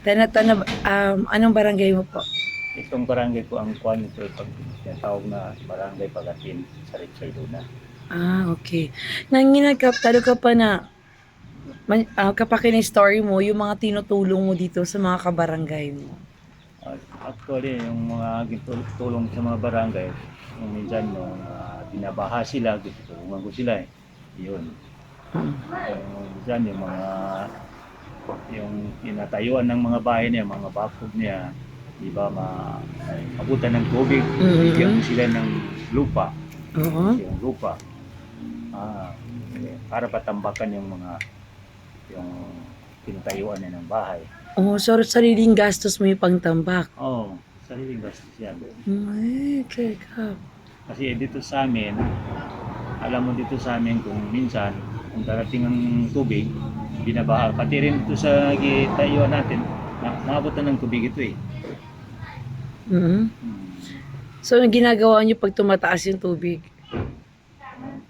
Anong barangay mo po? Itong barangay ko ang kuan ito pag tinatawag na barangay Pagatin sa Richard Luna. Okay. Nanginag ka, talo ka pa na, kapag story mo, yung mga tinutulong mo dito sa mga kabarangay mo. Actually, yung mga tulong sa mga barangay, yung minsan no, binabaha sila, tutulungan ko sila eh. Yun. Mm. Minsan yung mga yung tinatayuan ng mga bahay niya, mga bakod niya, di ba, abutan ng tubig, bigyan ko sila ng lupa. Oo. Yung lupa. Para patambakan yung tinatayuan niya ng bahay. So sariling gastos mo yung pangtambak. Oo, sariling gastos yan. Ay, okay ka. Kasi dito sa amin, alam mo dito sa amin kung minsan, kung darating ang tubig, binabaha. Pati rin ito sa tayuan natin, naabutan ng tubig ito eh. So, ang ginagawa niyo pag tumataas yung tubig?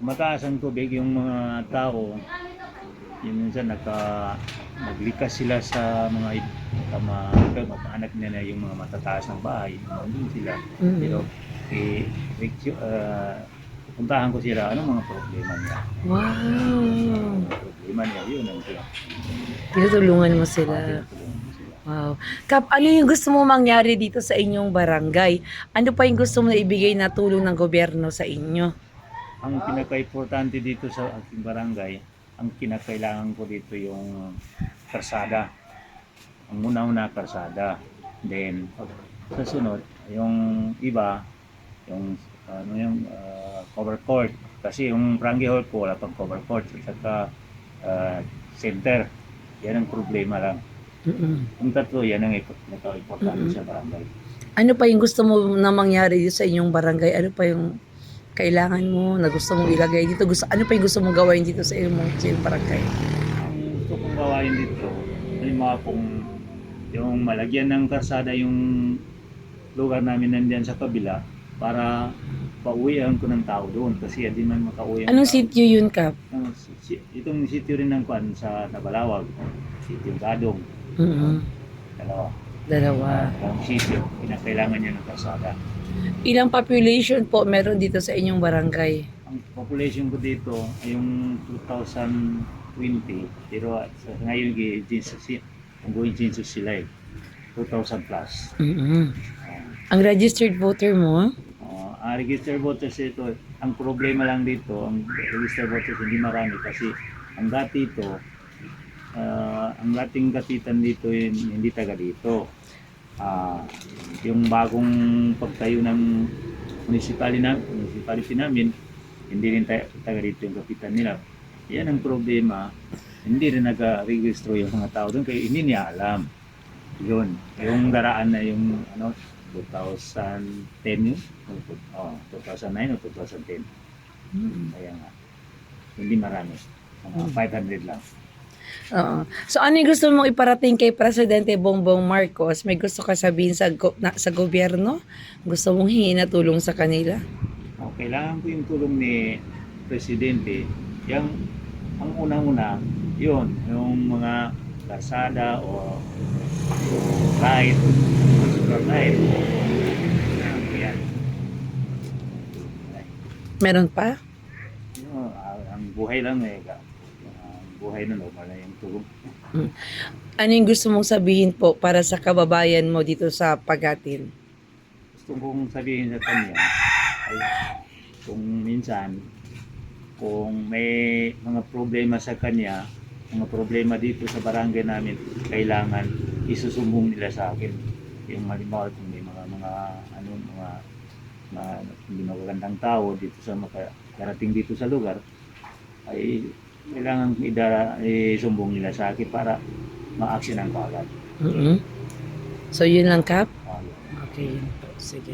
Mataas ang tubig, yung mga tao, yung minsan naglikas sila sa mga anak nila yung mga matataas ng bahay, nandun sila. Pero puntahan ko sila, anong mga problema niya? Wow! Problema niya, yun ang Tinutulungan mo sila. Wow. Kap, ano yung gusto mo mangyari dito sa inyong barangay? Ano pa yung gusto mo na ibigay na tulong ng gobyerno sa inyo? Ang pinaka-importante dito sa aking barangay, ang kinakailangan ko dito yung karsada. Ang una-una karsada. Then, sa sunod, yung iba, yung cover court. Kasi yung barangay hall ko, wala pang cover court. At saka center. Yan ang problema lang. Yung tatlo, yan ang pinaka-importante sa barangay. Ano pa yung gusto mo na mangyari dito sa inyong barangay? Ano pa yung kailangan mo na gusto mong ilagay dito? Ano pa yung gusto mong gawin dito sa iyong barangay? Ang gusto kong gawain dito, halimbawa kung yung malagyan ng karsada yung lugar namin nandiyan sa kabila para pauwian ko ng tao doon kasi hindi man makauwi. Anong sitio yun, Kap? Itong sitio rin ng kwan sa Nabalawag, sitio Gadong. Dalawa. Ang sitio, kinakailangan niya ng karsada. Ilang population po meron dito sa inyong barangay? Ang population ko dito ay yung 2020, pero sa ngayon ongoing census sila eh, 2,000 plus. Ang registered voter mo? Ang registered voters ito, ang problema lang dito, ang registered voters hindi marami kasi ang dati ito, ang dating katitan dito hindi taga dito. Yung bagong pagtayo ng municipality namin, hindi rin taga dito yung kapitan nila. Yan ang problema, hindi rin nag-registro yung mga tao doon kaya hindi niya alam. Yun, yung daraan na yung 2010 yun? 2009 o 2010. Kaya nga, hindi marami. 500 lang. Oo. So ano yung gusto mong iparating kay Presidente Bongbong Marcos? May gusto ka sabihin sa gobyerno? Gusto mong hingin na tulong sa kanila? Kailangan ko yung tulong ni Presidente. Ang unang-una, yun, yung mga karsada o ride, super ride. Yan. Meron pa? Ang buhay lang eh. Buhay na normal na yung tulong. Ano yung gusto mong sabihin po para sa kababayan mo dito sa Pagatin? Gusto kong sabihin sa kanya ay kung minsan kung may mga problema sa kanya, mga problema dito sa barangay namin, kailangan isusumbong nila sa akin. Yung halimbawa kung may mga hindi magagandang tao dito sa darating dito sa lugar, ay kailangan isumbong nila sa akin para ma-action ang kaagad. So yun lang, Kap? Okay. Sige.